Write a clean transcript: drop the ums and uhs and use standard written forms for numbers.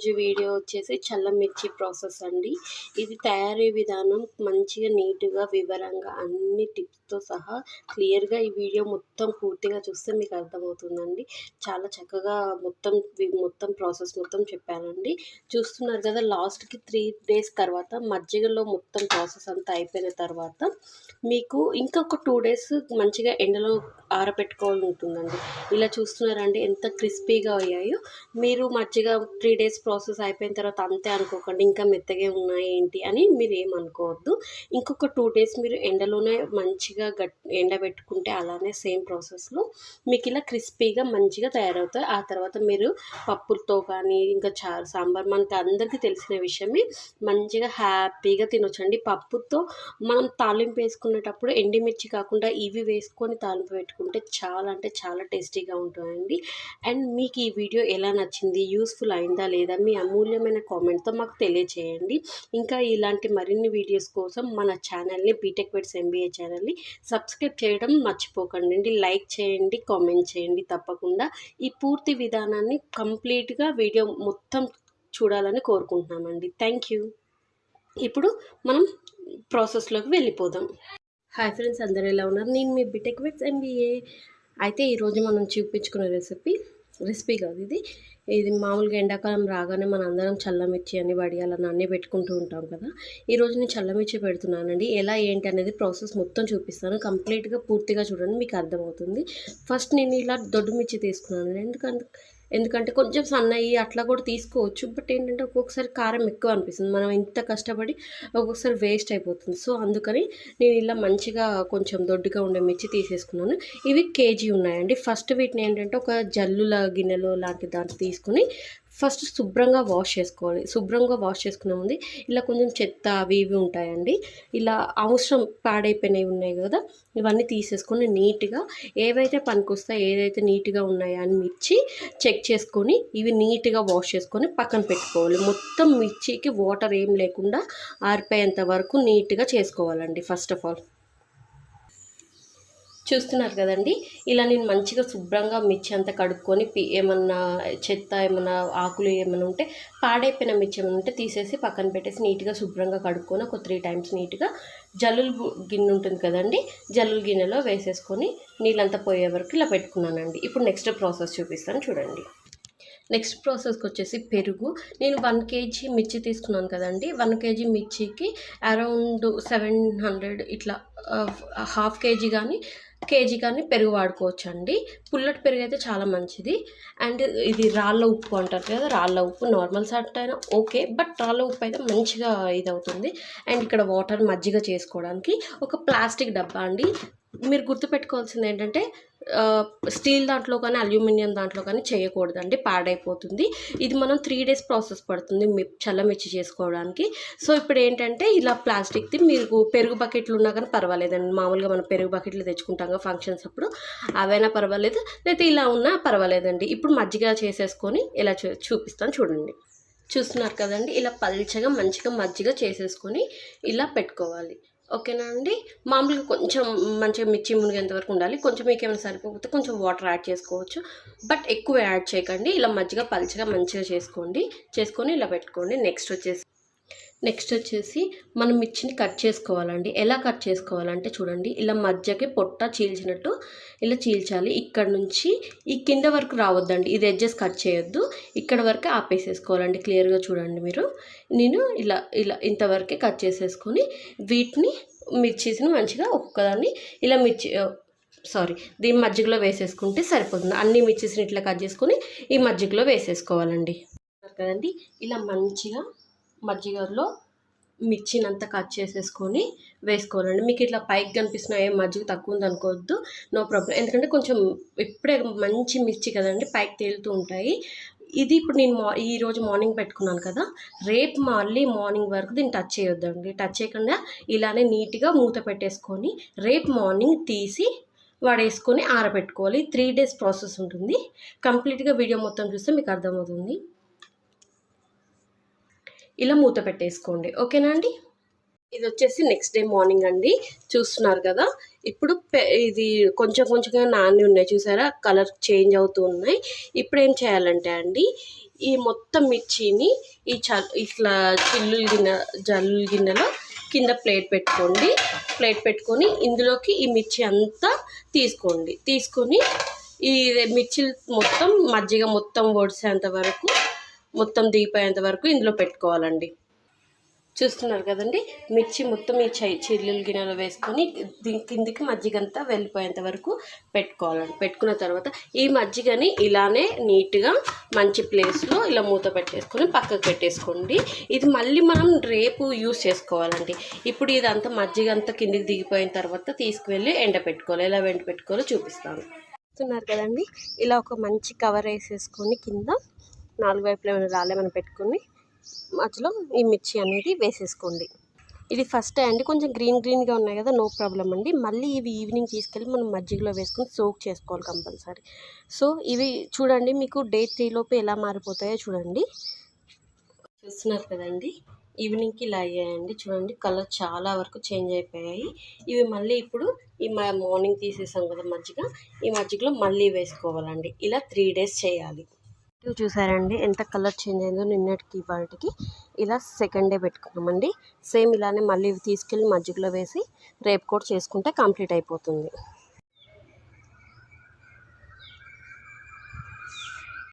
ఈరోజు వీడియో వచ్చేసి చల్ల మిర్చి ప్రాసెస్ అండి. ఇది తయారీ విధానం మంచిగా నీట్గా వివరంగా అన్ని టిప్స్తో సహా క్లియర్గా ఈ వీడియో మొత్తం పూర్తిగా చూస్తే మీకు అర్థమవుతుందండి. చాలా చక్కగా మొత్తం ప్రాసెస్ మొత్తం చెప్పానండి. చూస్తున్నారు కదా, లాస్ట్కి 3 days తర్వాత మజ్జిగలో మొత్తం ప్రాసెస్ అంతా అయిపోయిన తర్వాత మీకు ఇంకొక 2 days మంచిగా ఎండలో ఆరబెట్టుకోవాలి ఉంటుందండి. ఇలా చూస్తున్నారండి ఎంత క్రిస్పీగా అయ్యాయో. మీరు మజ్జిగ 3 days ప్రాసెస్ అయిపోయిన తర్వాత అంతే అనుకోకండి, ఇంకా మెత్తగా ఉన్నాయి ఏంటి అని మీరు ఏమనుకోవద్దు. ఇంకొక 2 days మీరు ఎండలోనే మంచిగా ఎండబెట్టుకుంటే అలానే సేమ్ ప్రాసెస్లో మీకు ఇలా క్రిస్పీగా మంచిగా తయారవుతాయి. ఆ తర్వాత మీరు పప్పులతో కానీ ఇంకా సాంబార్ మనకి అందరికీ తెలిసిన విషయమే, మంచిగా హ్యాపీగా తినొచ్చండి. పప్పుతో మనం తాలింపు వేసుకునేటప్పుడు ఎండిమిర్చి కాకుండా ఇవి వేసుకొని తాలింపు పెట్టుకుంటే చాలా అంటే చాలా టేస్టీగా ఉంటుందండి. అండ్ మీకు ఈ వీడియో ఎలా నచ్చింది, యూస్ఫుల్ అయిందా లేదా, మీ అమూల్యమైన కామెంట్తో మాకు తెలియచేయండి. ఇంకా ఇలాంటి మరిన్ని వీడియోస్ కోసం మన ఛానల్ని బీటెక్ వెడ్స్ MBA ఛానల్ని సబ్స్క్రైబ్ చేయడం మర్చిపోకండి. లైక్ చేయండి, కామెంట్ చేయండి. తప్పకుండా ఈ పూర్తి విధానాన్ని కంప్లీట్గా వీడియో మొత్తం చూడాలని కోరుకుంటున్నామండి. Thank you. ఇప్పుడు మనం ప్రాసెస్లోకి వెళ్ళిపోదాం. హాయ్ ఫ్రెండ్స్, అందరూ ఎలా ఉన్నారు? నేను మీ బీటెక్ వెడ్స్ MBA. అయితే ఈరోజు మనం చూపించుకునే రెసిపీ కాదు ఇది మామూలుగా ఎండాకాలం రాగానే మన అందరం చల్లమిర్చి అని వడియాలని అన్నీ పెట్టుకుంటూ ఉంటాం కదా. ఈరోజు నేను చల్లమిర్చి పెడుతున్నానండి. ఎలా ఏంటి అనేది ప్రాసెస్ మొత్తం చూపిస్తాను. కంప్లీట్గా పూర్తిగా చూడండి, మీకు అర్థమవుతుంది. ఫస్ట్ నేను ఇలా దొడ్డు మిర్చి తీసుకున్నాను. ఎందుకంటే కొంచెం సన్నయి అట్లా కూడా తీసుకోవచ్చు. బట్ ఏంటంటే ఒక్కొక్కసారి కారం ఎక్కువ అనిపిస్తుంది, మనం ఇంత కష్టపడి ఒక్కొక్కసారి వేస్ట్ అయిపోతుంది. సో అందుకని నేను ఇలా మంచిగా కొంచెం దొడ్డుగా ఉండే మిర్చి తీసేసుకున్నాను. ఇవి కేజీ ఉన్నాయండి. ఫస్ట్ వీటిని ఏంటంటే ఒక జల్లుల గిన్నెలో లాంటి దాంట్లో తీసుకుని ఫస్ట్ శుభ్రంగా వాష్ చేసుకోవాలి. శుభ్రంగా వాష్ చేసుకునే ముందు ఇలా కొంచెం చెత్త అవి ఇవి ఉంటాయండి, ఇలా అవసరం పాడైపోయినవి ఉన్నాయి కదా, ఇవన్నీ తీసేసుకొని నీట్గా ఏవైతే పనికొస్తాయో ఏదైతే నీట్గా ఉన్నాయో అని మిర్చి చెక్ చేసుకొని ఇవి నీట్గా వాష్ చేసుకొని పక్కన పెట్టుకోవాలి. మొత్తం మిర్చికి వాటర్ ఏం లేకుండా ఆరిపోయేంత వరకు నీట్గా చేసుకోవాలండి. ఫస్ట్ ఆఫ్ ఆల్ చూస్తున్నారు కదండి, ఇలా నేను మంచిగా శుభ్రంగా మిర్చి అంతా కడుక్కొని ఏమన్నా చెత్త ఏమన్నా ఆకులు ఏమైనా ఉంటే పాడైపోయిన మిర్చి ఏమైనా ఉంటే తీసేసి పక్కన పెట్టేసి నీట్గా శుభ్రంగా కడుక్కొని ఒక 3 times నీట్గా జల్లులు గిన్నె ఉంటుంది కదండి, జల్లుల గిన్నెలో వేసేసుకొని నీళ్ళంతా పోయే వరకు ఇలా పెట్టుకున్నానండి. ఇప్పుడు నెక్స్ట్ ప్రాసెస్ చూపిస్తాను చూడండి. నెక్స్ట్ ప్రాసెస్కి వచ్చేసి పెరుగు. నేను 1 kg మిర్చి తీసుకున్నాను కదండి. 1 kg మిర్చికి అరౌండ్ 700 ఇట్లా ½ kg కానీ కేజీ కానీ పెరుగు వాడుకోవచ్చు అండి. పుల్లటి పెరుగు అయితే చాలా మంచిది. అండ్ ఇది రాళ్ళ ఉప్పు అంటారు కదా, రాళ్ళ ఉప్పు నార్మల్ సాల్ట్ అయినా ఓకే, బట్ రాళ్ళ ఉప్పు అయితే మంచిగా ఇది అవుతుంది. అండ్ ఇక్కడ వాటర్ మజ్జిగ చేసుకోవడానికి ఒక ప్లాస్టిక్ డబ్బా అండి. మీరు గుర్తుపెట్టుకోవాల్సింది ఏంటంటే స్టీల్ దాంట్లో కానీ అల్యూమినియం దాంట్లో కానీ చేయకూడదండి, పాడైపోతుంది. ఇది మనం 3 days ప్రాసెస్ పడుతుంది చల్లమిర్చి చేసుకోవడానికి. సో ఇప్పుడు ఏంటంటే ఇలా ప్లాస్టిక్ది, మీరు పెరుగు బకెట్లు ఉన్నా కానీ పర్వాలేదండి. మామూలుగా మనం పెరుగు బకెట్లు తెచ్చుకుంటాం కదా ఫంక్షన్స్ అప్పుడు, అవైనా పర్వాలేదు, లేకపోతే ఇలా ఉన్నా పర్వాలేదండి. ఇప్పుడు మజ్జిగ చేసేసుకొని ఇలా చూపిస్తాను చూడండి. చూస్తున్నారు కదండి, ఇలా పల్చగా మంచిగా మజ్జిగ చేసేసుకొని ఇలా పెట్టుకోవాలి. ఓకేనా అండి. మామూలుగా కొంచెం మంచిగా మిర్చి మునిగేంత వరకు ఉండాలి. కొంచెం మీకు ఏమైనా సరిపోతే కొంచెం వాటర్ యాడ్ చేసుకోవచ్చు, బట్ ఎక్కువ యాడ్ చేయకండి. ఇలా మజ్జిగ పల్చగా మంచిగా చేసుకొని ఇలా పెట్టుకోండి. నెక్స్ట్ వచ్చేసి మనం మిర్చిని కట్ చేసుకోవాలండి. ఎలా కట్ చేసుకోవాలంటే చూడండి, ఇలా మధ్యకి పొట్ట చీల్చినట్టు ఇలా చీల్చాలి. ఇక్కడ నుంచి ఈ కింద వరకు రావద్దండి, ఇది ఎడ్జెస్ కట్ చేయొద్దు, ఇక్కడ వరకే ఆపేసేసుకోవాలండి. క్లియర్గా చూడండి మీరు. నేను ఇలా ఇంతవరకే కట్ చేసేసుకొని వీటిని మిర్చీస్ని మంచిగా ఒక్కదాన్ని ఇలా దీని మజ్జిగలో వేసేసుకుంటే సరిపోతుంది. అన్ని మిర్చీస్ని ఇట్లా కట్ చేసుకొని ఈ మజ్జిగలో వేసేసుకోవాలండి కదండి. ఇలా మంచిగా మజ్జిగలో మిర్చిని అంతా కట్ చేసేసుకొని వేసుకోవాలండి. మీకు ఇట్లా పైకి కనిపిస్తున్న ఏ మజ్జిగ తక్కువ ఉంది అనుకోవద్దు, నో ప్రాబ్లం. ఎందుకంటే కొంచెం ఇప్పుడే మంచి మిర్చి కదండి, పైకి తేలుతూ ఉంటాయి. ఇది ఇప్పుడు నేను ఈరోజు మార్నింగ్ పెట్టుకున్నాను కదా, రేపు మళ్ళీ మార్నింగ్ వరకు దీన్ని టచ్ చేయొద్దండి. టచ్ చేయకుండా ఇలానే నీట్గా మూత పెట్టేసుకొని రేపు మార్నింగ్ తీసి వాడేసుకొని ఆరబెట్టుకోవాలి. 3 days ప్రాసెస్ ఉంటుంది. కంప్లీట్గా వీడియో మొత్తం చూస్తే మీకు అర్థమవుతుంది. ఇలా మూత పెట్టేసుకోండి. ఓకేనా అండి. ఇది వచ్చేసి నెక్స్ట్ డే మార్నింగ్ అండి. చూస్తున్నారు కదా, ఇప్పుడు ఇది కొంచెం కొంచెంగా నాని ఉన్నాయి చూసారా, కలర్ చేంజ్ అవుతూ ఉన్నాయి. ఇప్పుడు ఏం చేయాలంటే అండి, ఈ మొత్తం మిర్చిని ఈ ఇట్లా జల్లు గిన్నెలో కింద ప్లేట్ పెట్టుకొని ఇందులోకి ఈ మిర్చి అంతా తీసుకొని ఈ మిర్చి మొత్తం మజ్జిగ మొత్తం ఒడిసేంత వరకు, మొత్తం దిగిపోయేంత వరకు ఇందులో పెట్టుకోవాలండి. చూస్తున్నారు కదండి, మిర్చి మొత్తం ఈ చిల్లుల గిన్నెలో వేసుకొని దీని కిందికి మజ్జిగంతా వెళ్ళిపోయేంత వరకు పెట్టుకోవాలండి. పెట్టుకున్న తర్వాత ఈ మజ్జిగని ఇలానే నీట్గా మంచి ప్లేస్లో ఇలా మూత పెట్టేసుకొని పక్కకు పెట్టేసుకోండి. ఇది మళ్ళీ మనం రేపు యూస్ చేసుకోవాలండి. ఇప్పుడు ఇదంతా మజ్జిగ అంతా కిందికి దిగిపోయిన తర్వాత తీసుకువెళ్ళి ఎండపెట్టుకోవాలి. ఎలా ఎండపెట్టుకోవాలో చూపిస్తాను. చూస్తున్నారు కదండి, ఇలా ఒక మంచి కవర్ వేసేసుకొని కింద 4 వైపులా రాళ్ళేమైనా పెట్టుకొని మధ్యలో ఈ మిర్చి అనేది వేసేసుకోండి. ఇది ఫస్ట్ అండి, కొంచెం గ్రీన్గా ఉన్నాయి కదా, నో ప్రాబ్లం అండి. మళ్ళీ ఇవి ఈవినింగ్ తీసుకెళ్ళి మనం మజ్జిగలో వేసుకొని సోక్ చేసుకోవాలి కంపల్సరీ. సో ఇవి చూడండి, మీకు డే 3 లోపు ఎలా మారిపోతాయో చూడండి. చూస్తున్నారు కదండి, ఈవినింగ్కి ఇలా అయ్యాయండి. చూడండి, కలర్ చాలా వరకు చేంజ్ అయిపోయాయి. ఇవి మళ్ళీ ఇప్పుడు ఈ మార్నింగ్ తీసేసాం కదా మజ్జిగ, ఈ మజ్జిగలో మళ్ళీ వేసుకోవాలండి. ఇలా 3 days చేయాలి. చూసారండి ఎంత కలర్ చేంజ్ అయిందో నిన్నటికి ఇవాళకి. ఇలా సెకండ్ డే పెట్టుకున్నామండి. సేమ్ ఇలానే మళ్ళీ తీసుకెళ్ళి మజ్జిగలో వేసి రేపు కూడా చేసుకుంటే కంప్లీట్ అయిపోతుంది.